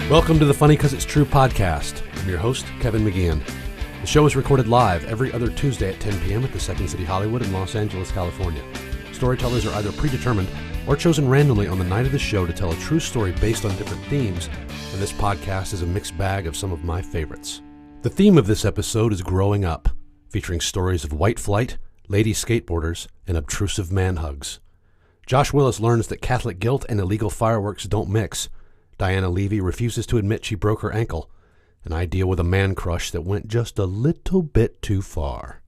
Welcome to the Funny 'Cause It's True podcast. I'm your host, Kevin McGeehan. The show is recorded live every other Tuesday at 10 p.m. at the Second City Hollywood in Los Angeles, California. Storytellers are either predetermined or chosen randomly on the night of the show to tell a true story based on different themes, and this podcast is a mixed bag of some of my favorites. The theme of this episode is growing up, featuring stories of white flight, lady skateboarders, and obtrusive man hugs. Josh Willis learns that Catholic guilt and illegal fireworks don't mix. Diana Levy refuses to admit she broke her ankle, and I deal with a man crush that went just a little bit too far.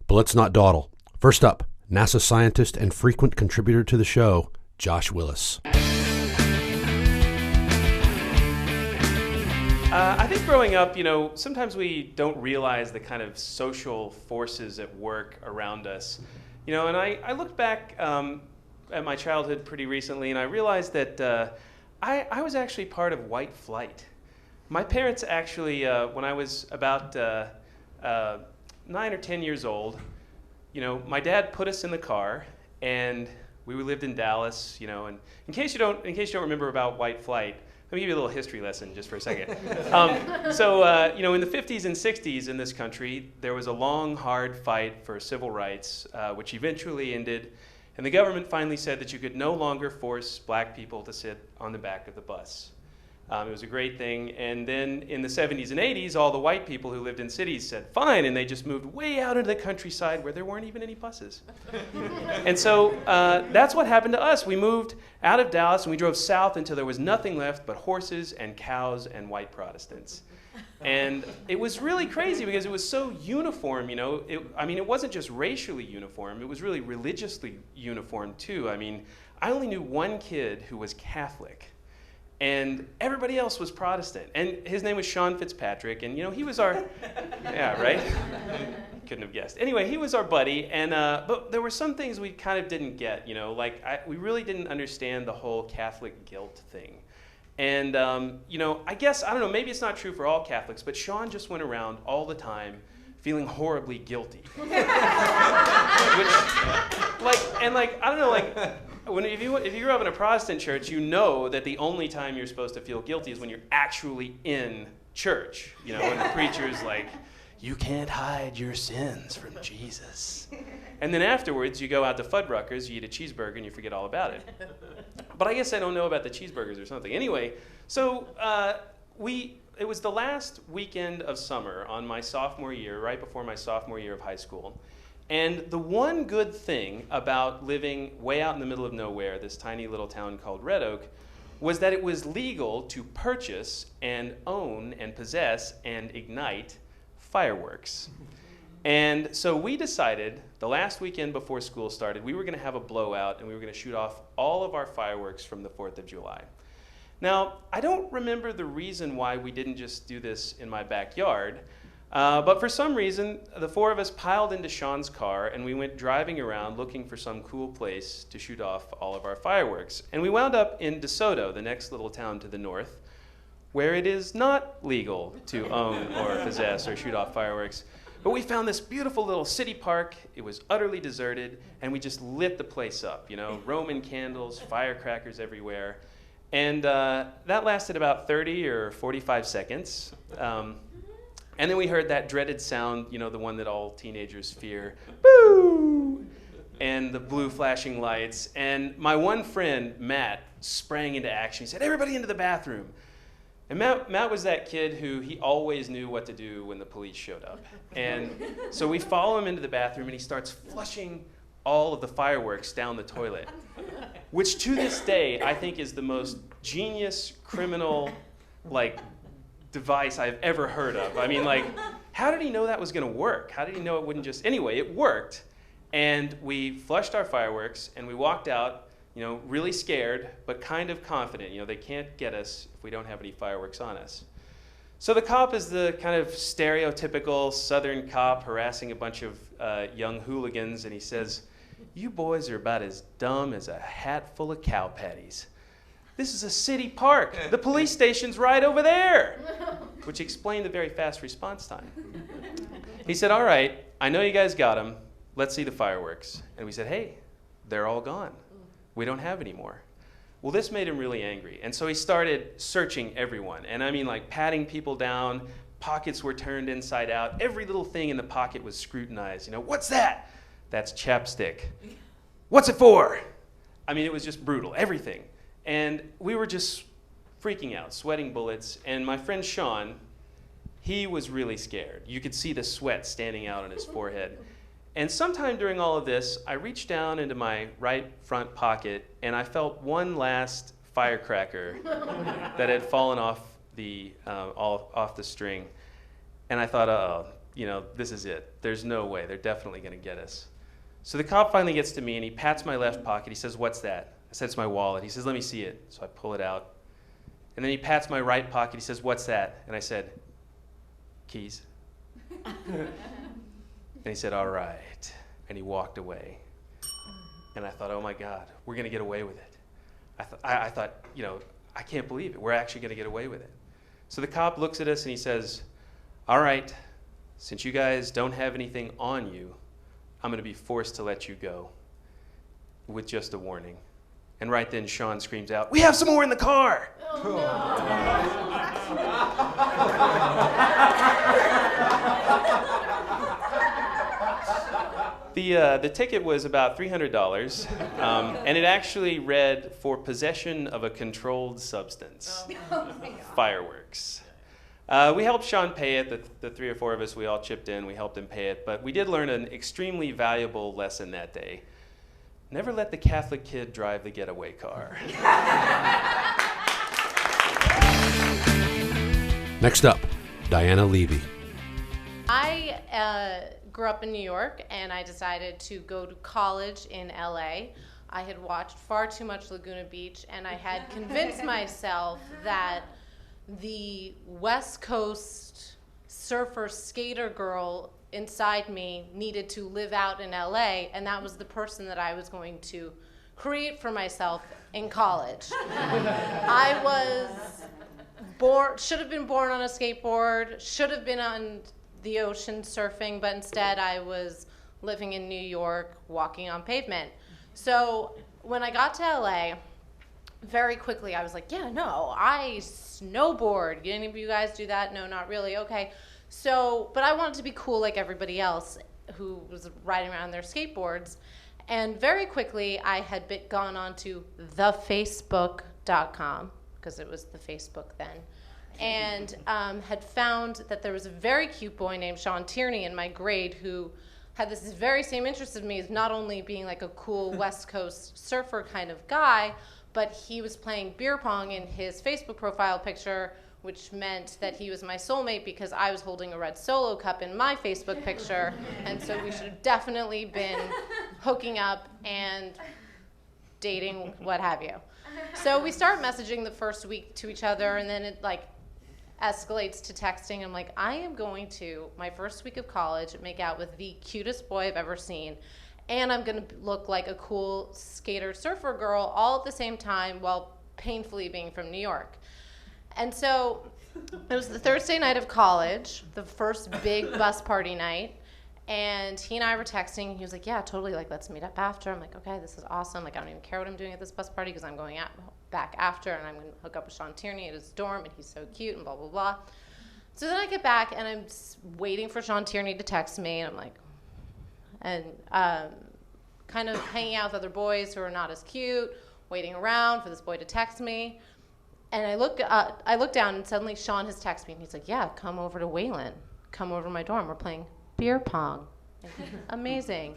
But let's not dawdle. First up, NASA scientist and frequent contributor to the show, Josh Willis. I think growing up, sometimes we don't realize the kind of social forces at work around us. And I looked back at my childhood pretty recently, and I realized that I was actually part of white flight. My parents actually, when I was about 9 or 10 years old, my dad put us in the car, and we lived in Dallas. And in case you don't remember about white flight, let me give you a little history lesson just for a second. In the 50s and 60s in this country, there was a long, hard fight for civil rights, which eventually ended. And the government finally said that you could no longer force black people to sit on the back of the bus. It was a great thing. And then in the 70s and 80s, all the white people who lived in cities said, fine, and they just moved way out into the countryside where there weren't even any buses. And so that's what happened to us. We moved out of Dallas and we drove south until there was nothing left but horses and cows and white Protestants. And it was really crazy because it was so uniform, it wasn't just racially uniform, it was really religiously uniform too. I only knew one kid who was Catholic, and everybody else was Protestant. And his name was Sean Fitzpatrick, and he was our, yeah, right? Couldn't have guessed. Anyway, he was our buddy, and but there were some things we kind of didn't get, we really didn't understand the whole Catholic guilt thing. And, I guess, I don't know, maybe it's not true for all Catholics, but Sean just went around all the time feeling horribly guilty. Which, if you grew up in a Protestant church, you know that the only time you're supposed to feel guilty is when you're actually in church, and the preacher's like, you can't hide your sins from Jesus. And then afterwards, you go out to Fuddruckers, you eat a cheeseburger, and you forget all about it. But I guess I don't know about the cheeseburgers or something. Anyway, so it was the last weekend of summer on my sophomore year, right before my sophomore year of high school. And the one good thing about living way out in the middle of nowhere, this tiny little town called Red Oak, was that it was legal to purchase and own and possess and ignite fireworks. And so we decided the last weekend before school started, we were going to have a blowout and we were going to shoot off all of our fireworks from the 4th of July. Now, I don't remember the reason why we didn't just do this in my backyard, but for some reason, the four of us piled into Sean's car and we went driving around looking for some cool place to shoot off all of our fireworks. And we wound up in DeSoto, the next little town to the north, where it is not legal to own or possess or shoot off fireworks. But we found this beautiful little city park. It was utterly deserted, and we just lit the place up, Roman candles, firecrackers everywhere. And that lasted about 30 or 45 seconds. And then we heard that dreaded sound, the one that all teenagers fear, boo! And the blue flashing lights. And my one friend, Matt, sprang into action. He said, everybody into the bathroom. And Matt was that kid who he always knew what to do when the police showed up. And so we follow him into the bathroom, and he starts flushing all of the fireworks down the toilet, which to this day I think is the most genius criminal device I've ever heard of. How did he know that was going to work? How did he know it wouldn't just... Anyway, it worked, and we flushed our fireworks, and we walked out, really scared, but kind of confident. They can't get us if we don't have any fireworks on us. So the cop is the kind of stereotypical Southern cop harassing a bunch of young hooligans, and he says, you boys are about as dumb as a hat full of cow patties. This is a city park. The police station's right over there, which explained the very fast response time. He said, all right, I know you guys got them. Let's see the fireworks. And we said, hey, they're all gone. We don't have any more. Well, this made him really angry. And so he started searching everyone. And I mean, like, patting people down. Pockets were turned inside out. Every little thing in the pocket was scrutinized. You know, what's that? That's chapstick. What's it for? I mean, it was just brutal, everything. And we were just freaking out, sweating bullets. And my friend Sean, he was really scared. You could see the sweat standing out on his forehead. And sometime during all of this, I reached down into my right front pocket, and I felt one last firecracker that had fallen off the string. And I thought, uh-oh, you know, this is it. There's no way. They're definitely going to get us. So the cop finally gets to me, and he pats my left pocket. He says, what's that? I said, it's my wallet. He says, let me see it. So I pull it out. And then he pats my right pocket. He says, what's that? And I said, keys. And he said, all right. And he walked away. And I thought, oh my God, we're going to get away with it. I thought, you know, I can't believe it. We're actually going to get away with it. So the cop looks at us and he says, all right, since you guys don't have anything on you, I'm going to be forced to let you go with just a warning. And right then, Sean screams out, we have some more in the car! Oh, no. The ticket was about $300, and it actually read, for possession of a controlled substance. Oh, fireworks. We helped Sean pay it. The three or four of us, we all chipped in. We helped him pay it. But we did learn an extremely valuable lesson that day. Never let the Catholic kid drive the getaway car. Next up, Diana Levy. I grew up in New York, and I decided to go to college in LA. I had watched far too much Laguna Beach, and I had convinced myself that the West Coast surfer skater girl inside me needed to live out in LA, and that was the person that I was going to create for myself in college. I was should have been born on a skateboard, should have been on the ocean surfing, but instead I was living in New York, walking on pavement. So when I got to LA, very quickly I was like, yeah, no, I snowboard. Any of you guys do that? No, not really. Okay. So, but I wanted to be cool like everybody else who was riding around their skateboards. And very quickly I had gone on to thefacebook.com, because it was the Facebook then, and had found that there was a very cute boy named Sean Tierney in my grade who had this very same interest in me, as not only being like a cool West Coast surfer kind of guy, but he was playing beer pong in his Facebook profile picture, which meant that he was my soulmate because I was holding a red Solo cup in my Facebook picture, and so we should have definitely been hooking up and dating, what have you. So we start messaging the first week to each other, and then it like escalates to texting. I'm like, I am going to, my first week of college, make out with the cutest boy I've ever seen, and I'm going to look like a cool skater surfer girl all at the same time while painfully being from New York. And so it was the Thursday night of college, the first big bus party night, and he and I were texting, and he was like, yeah, totally, like, let's meet up after. I'm like, okay, this is awesome. Like, I don't even care what I'm doing at this bus party because I'm going back after, and I'm going to hook up with Sean Tierney at his dorm, and he's so cute, and blah, blah, blah. So then I get back, and I'm waiting for Sean Tierney to text me, and I'm like, and kind of hanging out with other boys who are not as cute, waiting around for this boy to text me. And I look down, and suddenly Sean has texted me, and he's like, yeah, come over to Wayland. Come over to my dorm. We're playing beer pong. Amazing.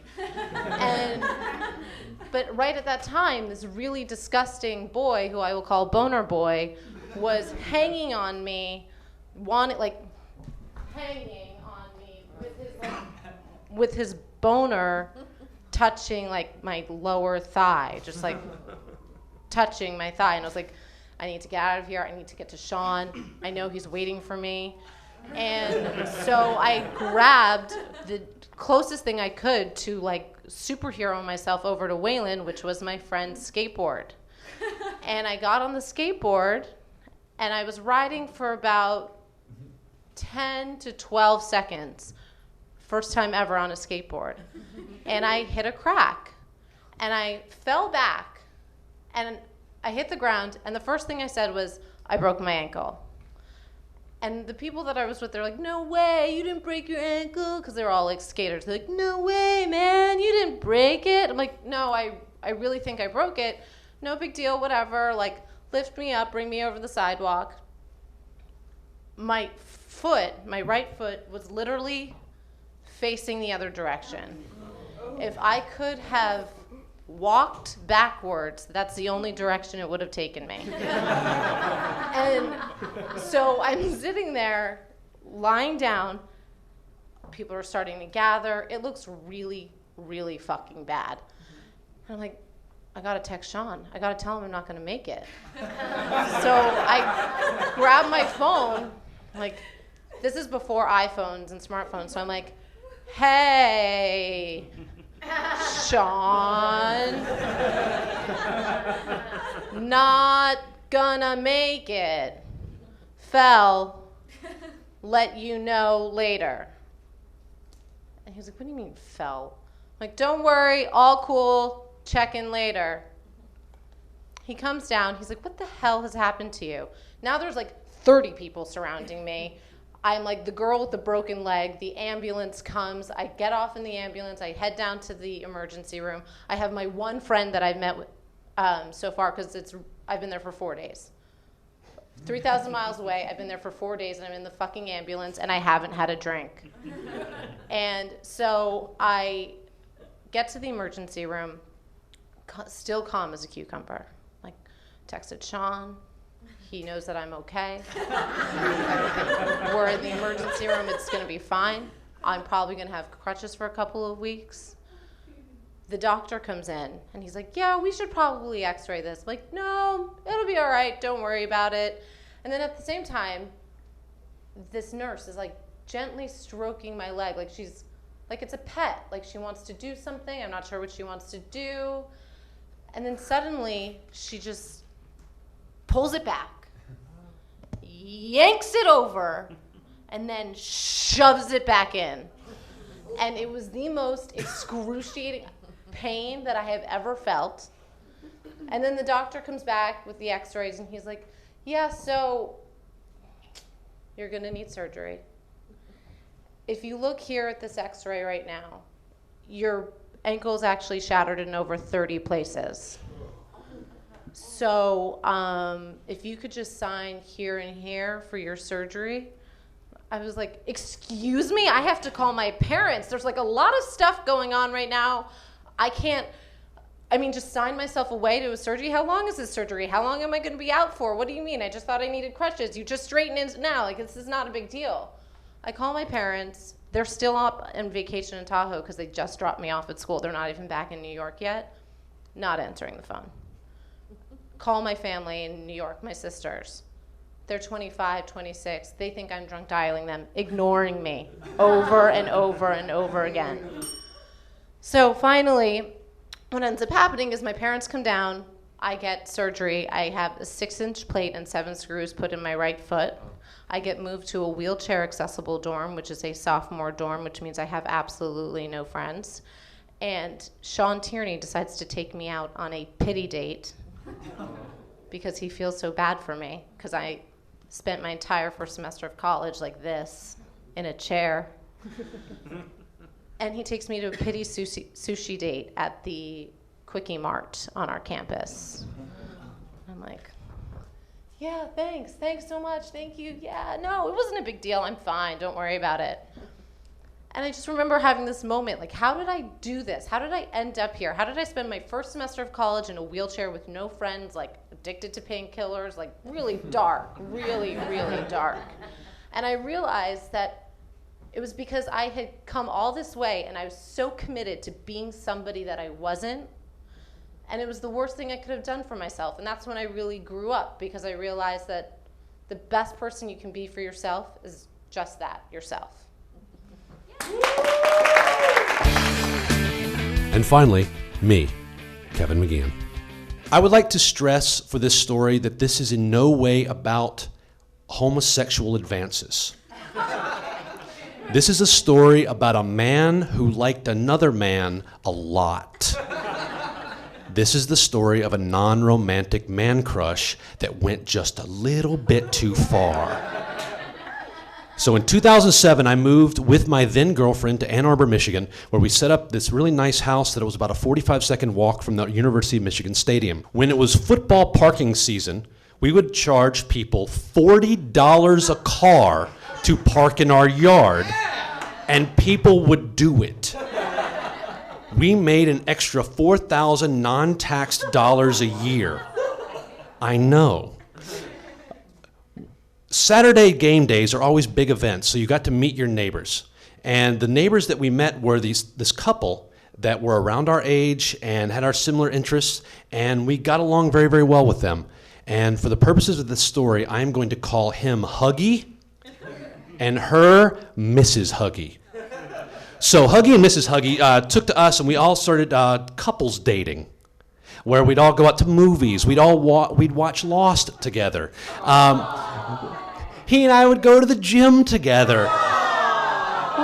But right at that time, this really disgusting boy, who I will call Boner Boy, was hanging on me, hanging on me with his boner touching like my lower thigh, just like touching my thigh. And I was like, I need to get out of here. I need to get to Sean. I know he's waiting for me. And so I grabbed the closest thing I could to like superhero myself over to Wayland, which was my friend's skateboard. And I got on the skateboard, and I was riding for about 10 to 12 seconds. First time ever on a skateboard. And I hit a crack. And I fell back. And I hit the ground, and the first thing I said was, I broke my ankle. And the people that I was with, they're like, no way, you didn't break your ankle. Because they were all like skaters. They're like, no way, man, you didn't break it. I'm like, no, I really think I broke it. No big deal, whatever. Like, lift me up, bring me over the sidewalk. My right foot was literally facing the other direction. If I could have walked backwards, that's the only direction it would have taken me. And so I'm sitting there, lying down. People are starting to gather. It looks really, really fucking bad. And I'm like, I gotta text Sean. I gotta tell him I'm not gonna make it. So I grab my phone, like, this is before iPhones and smartphones, so I'm like, hey, Sean, not gonna make it. Fell, let you know later. And he was like, what do you mean fell? I'm like, don't worry, all cool, check in later. He comes down, he's like, what the hell has happened to you? Now there's like 30 people surrounding me. I'm like the girl with the broken leg. The ambulance comes. I get off in the ambulance. I head down to the emergency room. I have my one friend that I've met with, so far, because I've been there for 4 days. 3,000 miles away. I've been there for 4 days, and I'm in the fucking ambulance, and I haven't had a drink. And so I get to the emergency room, still calm as a cucumber. Like, texted Sean. He knows that I'm okay. We're in the emergency room. It's going to be fine. I'm probably going to have crutches for a couple of weeks. The doctor comes in, and he's like, yeah, we should probably x-ray this. I'm like, no, it'll be all right. Don't worry about it. And then at the same time, this nurse is, like, gently stroking my leg. Like, she's, like, it's a pet. Like, she wants to do something. I'm not sure what she wants to do. And then suddenly, she just pulls it back, yanks it over, and then shoves it back in. And it was the most excruciating pain that I have ever felt. And then the doctor comes back with the x-rays, and he's like, yeah, so you're going to need surgery. If you look here at this x-ray right now, your ankle's actually shattered in over 30 places. So if you could just sign here and here for your surgery. I was like, excuse me? I have to call my parents. There's like a lot of stuff going on right now. I can't, just sign myself away to a surgery? How long is this surgery? How long am I going to be out for? What do you mean? I just thought I needed crutches. You just straighten it now. Like, this is not a big deal. I call my parents. They're still up on vacation in Tahoe because they just dropped me off at school. They're not even back in New York yet. Not answering the phone. Call my family in New York, my sisters. They're 25, 26. They think I'm drunk dialing them, ignoring me over and over and over again. So finally, what ends up happening is my parents come down. I get surgery. I have a 6-inch plate and 7 screws put in my right foot. I get moved to a wheelchair-accessible dorm, which is a sophomore dorm, which means I have absolutely no friends. And Sean Tierney decides to take me out on a pity date because he feels so bad for me, because I spent my entire first semester of college like this, in a chair. And he takes me to a pity sushi date at the Quickie Mart on our campus. I'm like, yeah, thanks so much, thank you. Yeah, no, it wasn't a big deal, I'm fine, don't worry about it. And I just remember having this moment, like, how did I do this? How did I end up here? How did I spend my first semester of college in a wheelchair with no friends, like, addicted to painkillers, like, really dark, really, really dark? And I realized that it was because I had come all this way, and I was so committed to being somebody that I wasn't, and it was the worst thing I could have done for myself. And that's when I really grew up, because I realized that the best person you can be for yourself is just that, yourself. And finally, me, Kevin McGeehan. I would like to stress for this story that this is in no way about homosexual advances. This is a story about a man who liked another man a lot. This is the story of a non-romantic man crush that went just a little bit too far. So in 2007, I moved with my then girlfriend to Ann Arbor, Michigan, where we set up this really nice house that was about a 45-second walk from the University of Michigan Stadium. When it was football parking season, we would charge people $40 a car to park in our yard, and people would do it. We made an extra $4,000 non-taxed dollars a year. I know. Saturday game days are always big events, so you got to meet your neighbors. And the neighbors that we met were this couple that were around our age and had our similar interests, and we got along very, very well with them. And for the purposes of this story, I'm going to call him Huggy and her Mrs. Huggy. So Huggy and Mrs. Huggy took to us, and we all started couples dating, where we'd all go out to movies. We'd watch Lost together. He and I would go to the gym together.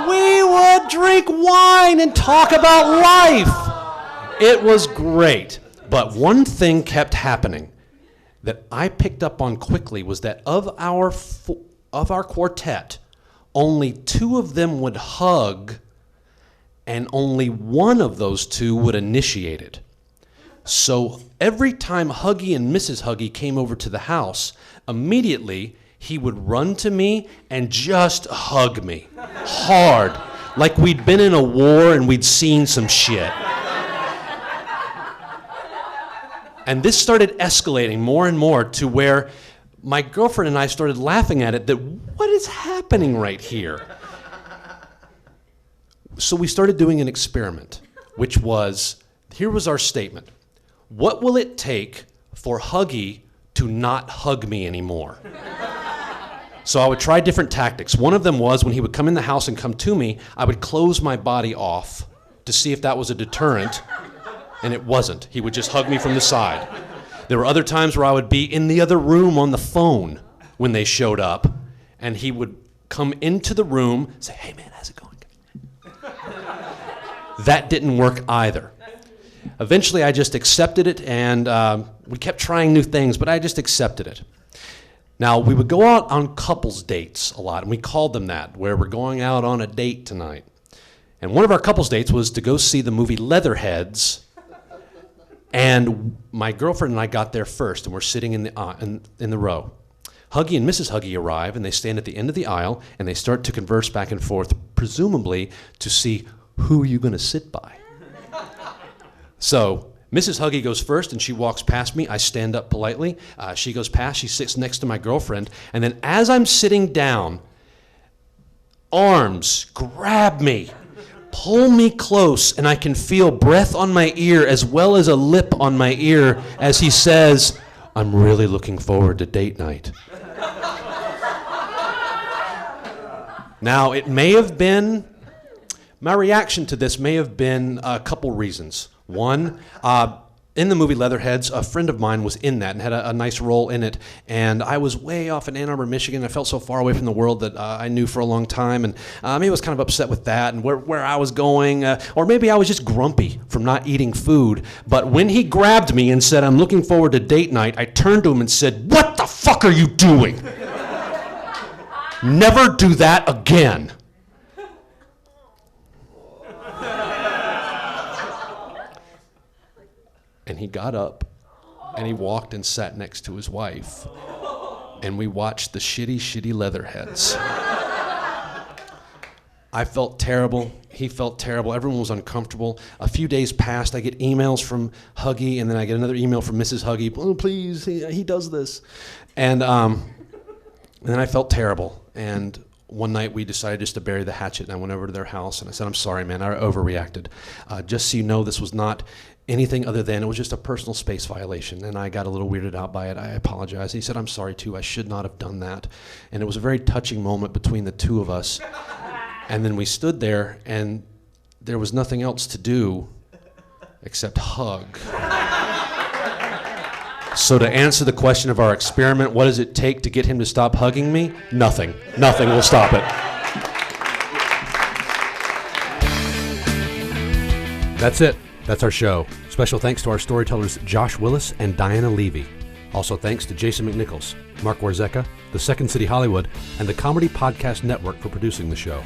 We would drink wine and talk about life. It was great. But one thing kept happening that I picked up on quickly was that of our quartet, only 2 of them would hug, and only one of those 2 would initiate it. So every time Huggy and Mrs. Huggy came over to the house, immediately he would run to me and just hug me hard, like we'd been in a war and we'd seen some shit. And this started escalating more and more to where my girlfriend and I started laughing at it, that what is happening right here? So we started doing an experiment, which was, here was our statement. What will it take for Huggy to not hug me anymore? So I would try different tactics. One of them was when he would come in the house and come to me, I would close my body off to see if that was a deterrent, and it wasn't. He would just hug me from the side. There were other times where I would be in the other room on the phone when they showed up, and he would come into the room and say, "Hey man, how's it going?" That didn't work either. Eventually I just accepted it, and we kept trying new things, but I just accepted it. Now, we would go out on couples dates a lot, and we called them that, where we're going out on a date tonight. And one of our couples dates was to go see the movie Leatherheads, and my girlfriend and I got there first, and we're sitting in the row. Huggy and Mrs. Huggy arrive, and they stand at the end of the aisle, and they start to converse back and forth, presumably to see who are you going to sit by. So Mrs. Huggy goes first, and she walks past me. I stand up politely. She goes past. She sits next to my girlfriend. And then as I'm sitting down, arms grab me, pull me close, and I can feel breath on my ear as well as a lip on my ear as he says, "I'm really looking forward to date night." Now, my reaction to this may have been a couple reasons. One, in the movie Leatherheads, a friend of mine was in that and had a nice role in it. And I was way off in Ann Arbor, Michigan. I felt so far away from the world that I knew for a long time. And maybe I was kind of upset with that and where I was going. Or maybe I was just grumpy from not eating food. But when he grabbed me and said, "I'm looking forward to date night," I turned to him and said, "What the fuck are you doing? Never do that again." And he got up, and he walked and sat next to his wife, and we watched the shitty, shitty Leatherheads. I felt terrible. He felt terrible. Everyone was uncomfortable. A few days passed. I get emails from Huggy, and then I get another email from Mrs. Huggy. "Oh, please, he does this." And then I felt terrible. And one night we decided just to bury the hatchet, and I went over to their house, and I said, "I'm sorry, man, I overreacted. Just so you know, this was not anything other than, it was just a personal space violation, and I got a little weirded out by it. I apologize." He said, "I'm sorry too, I should not have done that." And it was a very touching moment between the two of us. And then we stood there, and there was nothing else to do except hug. So to answer the question of our experiment, what does it take to get him to stop hugging me? Nothing. Nothing will stop it. That's it. That's our show. Special thanks to our storytellers Josh Willis and Diana Levy. Also thanks to Jason McNichols, Mark Warzeka, the Second City Hollywood, and the Comedy Podcast Network for producing the show.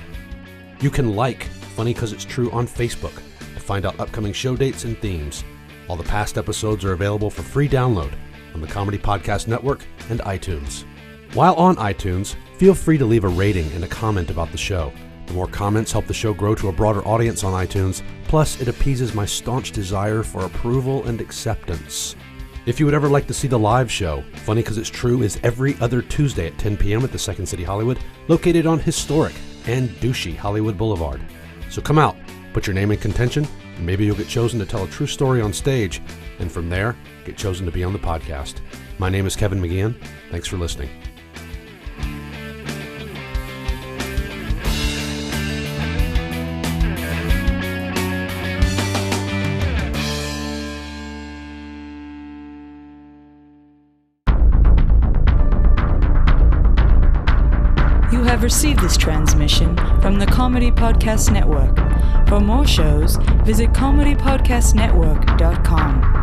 You can like Funny 'Cause It's True on Facebook to find out upcoming show dates and themes. All the past episodes are available for free download on the Comedy Podcast Network and iTunes. While on iTunes, feel free to leave a rating and a comment about the show. The more comments help the show grow to a broader audience on iTunes, plus it appeases my staunch desire for approval and acceptance. If you would ever like to see the live show, Funny 'Cause It's True is every other Tuesday at 10 p.m. at the Second City Hollywood, located on historic and douchey Hollywood Boulevard. So come out, put your name in contention, and maybe you'll get chosen to tell a true story on stage, and from there, get chosen to be on the podcast. My name is Kevin McGeehan. Thanks for listening. You have received this transmission from the Comedy Podcast Network. For more shows, visit comedypodcastnetwork.com.